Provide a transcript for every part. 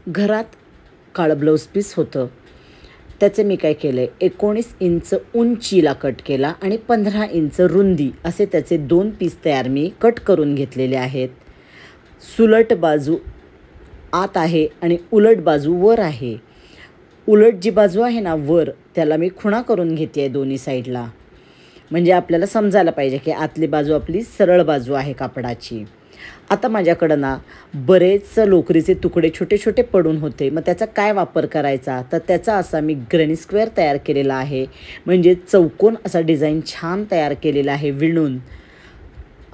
घरात काळं blouse piece होतं, त्याचे मी काय केलं आहे 19 इंच उंचीला कट केला आणि 15 इंच रुंदी असे त्याचे 2 पीस तयार मी कट करून घेतलेले आहेत। सुलट बाजू आत आहे आणि उलट बाजू वर आहे। उलट जी बाजू आहे ना वर, त्याला मी खुणा करून घेते आहे दोन्ही साईडला, म्हणजे आपल्याला समजायला पाहिजे की आतली बाजू आपली सरळ बाजू आहे कापडाची। आता माझ्याकडं ना बरेच लोकरीचे तुकडे छोटे छोटे पडून होते, मग त्याचा काय वापर करायचा, तर त्याचा असा मी ग्रॅनी स्क्वेअर तयार केलेला आहे, म्हणजे चौकोन असा डिझाईन छान तयार केलेला आहे विणून।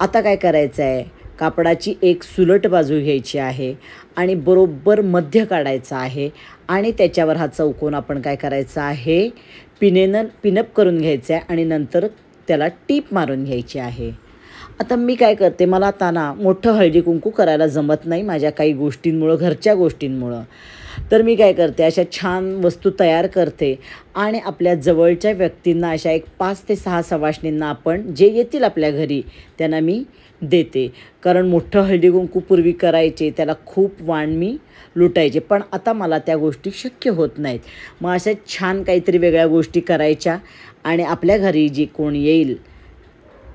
आता काय करायचं आहे, कापडाची एक सुलट बाजू घ्यायची आहे आणि बरोबर मध्य काढायचा आहे आणि त्याच्यावर हा चौकोन आपण काय करायचा आहे पिनेनं पिनअप करून घ्यायचा आहे आणि नंतर त्याला टीप मारून घ्यायची आहे। आता मी काय करते, मला आता ना मोठं हळदी कुंकू करायला जमत नाही माझ्या काही गोष्टींमुळं, घरच्या गोष्टींमुळं, तर मी काय करते अशा छान वस्तू तयार करते आणि आपल्या जवळच्या व्यक्तींना अशा एक 5 ते 6 सवाष्णींना आपण जे येतील आपल्या घरी त्यांना मी देते। कारण मोठं हळदी कुंकू पूर्वी करायचे, त्याला खूप वाण मी लुटायचे, पण आता मला त्या गोष्टी शक्य होत नाहीत। मग अशा छान काहीतरी वेगळ्या गोष्टी करायच्या आणि आपल्या घरी जी कोण येईल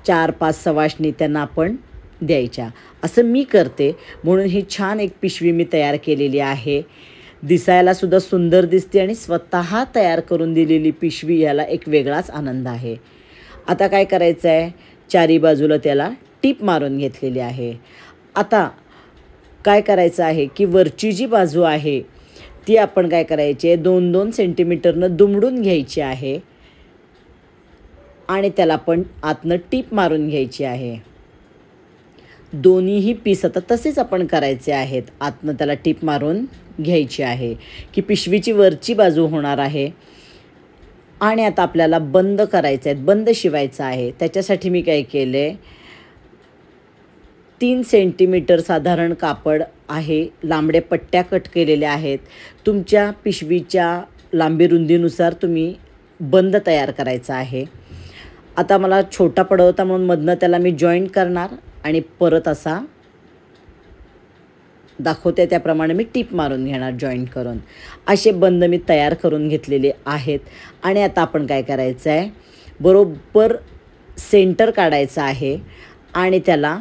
4-5 सवाष्णी त्यांना आपण द्यायच्या, असं मी करते। म्हणून ही छान एक पिशवी मी तयार केलेली आहे, दिसायला सुद्धा सुंदर दिसते आणि स्वतः तयार करून दिलेली पिशवी याला एक वेगळाच आनंद आहे। आता काय करायचं आहे, चारी बाजूला त्याला टीप मारून घेतलेली आहे। आता काय करायचं आहे की वरची जी बाजू आहे ती आपण काय करायची 2-2 सेंटीमीटरनं दुमडून घ्यायची आहे आणि त्याला पण आतनं टीप मारून घ्यायची आहे। दोन्हीही पीस आता तसेच आपण करायचे आहेत, आतनं त्याला टीप मारून घ्यायची आहे की पिशवीची वरची बाजू होणार आहे। आणि आता आपल्याला बंद करायचं आहे, बंद शिवायचं आहे, त्याच्यासाठी मी काय केले 3 सेंटीमीटर साधारण कापड आहे, लांबड्या पट्ट्या कट केलेल्या आहेत। तुमच्या पिशवीच्या लांबी रुंदीनुसार तुम्ही बंद तयार करायचा आहे। आता मला छोटा पडवता म्हणून मधनं त्याला मी जॉईंट करणार आणि परत असा दाखवते त्याप्रमाणे मी टीप मारून घेणार जॉईंट करून। असे बंद मी तयार करून घेतलेले आहेत आणि आता आपण काय करायचं आहे, बरोबर सेंटर काढायचं आहे आणि त्याला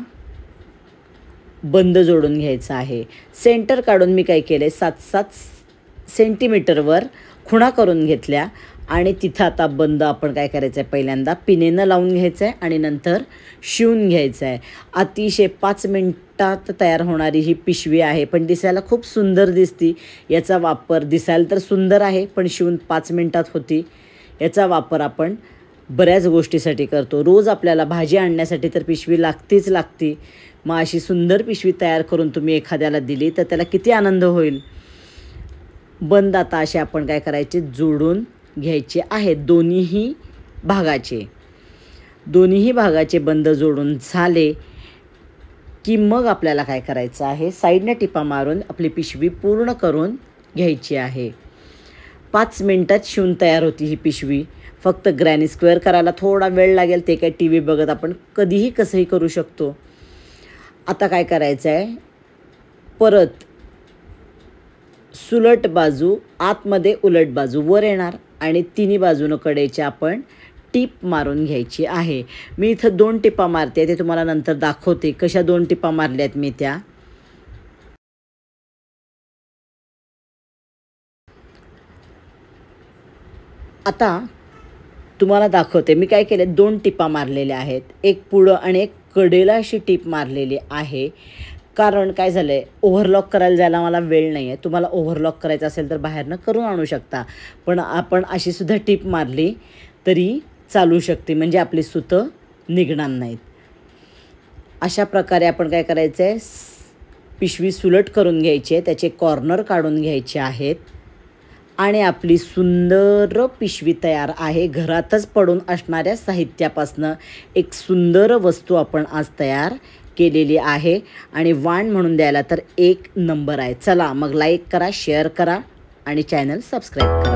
बंद जोडून घ्यायचा आहे। सेंटर काढून मी काय केले 7-7 सेंटीमीटरवर खुणा करून घेतल्या आणि तिथं आता बंद आपण काय करायचं आहे, पहिल्यांदा पिनेनं लावून घ्यायचं आहे आणि नंतर शिवून घ्यायचं आहे। अतिशय 5 मिनटात तयार होणारी ही पिशवी आहे, पण दिसायला खूप सुंदर दिसती। याचा वापर दिसायला तर सुंदर आहे, पण शिवून 5 मिनटात होती। याचा वापर आपण बऱ्याच गोष्टीसाठी करतो, रोज आपल्याला भाजी आणण्यासाठी तर पिशवी लागतीच लागती। मग अशी सुंदर पिशवी तयार करून तुम्ही एखाद्याला दिली तर त्याला किती आनंद होईल। बंद आता असे आपण काय करायचे जोडून घ्यायचे आहेत दोन्हीही भागाचे बंद जोडून झाले की मग आपल्याला काय करायचं आहे, साईडने टिपा मारून आपली पिशवी पूर्ण करून घ्यायची आहे। 5 मिनटात शिवून तयार होती ही पिशवी। फक्त ग्रॅनी स्क्वेअर करायला थोडा वेळ लागेल, ते काय टी व्ही बघत आपण कधीही कसंही करू शकतो। आता काय करायचं आहे, परत सुलट बाजू आतमध्ये उलट बाजू वर येणार आणि तिन्ही बाजूनं कडेच्या आपण टीप मारून घ्यायची आहे। मी इथं 2 टिपा मारते, ते तुम्हाला नंतर दाखवते कशा 2 टिपा मारल्यात मी त्या। आता तुम्हाला दाखवते मी काय केले, 2 टिपा मारलेल्या आहेत, एक पुढं आणि एक कडेला अशी टीप मारलेली आहे। कारण काय झालं आहे, ओव्हरलॉक करायला जायला मला वेळ नाही आहे। तुम्हाला ओव्हरलॉक करायचं असेल तर बाहेरनं करून आणू शकता, पण आपण अशी सुद्धा टीप मारली तरी चालू शकते, म्हणजे आपली सुतं निघणार नाहीत। अशा प्रकारे आपण काय करायचं आहे, पिशवी सुलट करून घ्यायची आहे, त्याचे कॉर्नर काढून घ्यायचे आहेत आणि आपली सुंदर पिशवी तयार आहे। घरातच पडून असणाऱ्या साहित्यापासनं एक सुंदर वस्तू आपण आज तयार केलेली आहे आणि वाण म्हणून द्यायला तर 1 नंबर आहे। चला मग लाईक करा, शेअर करा आणि चॅनल सबस्क्राईब करा।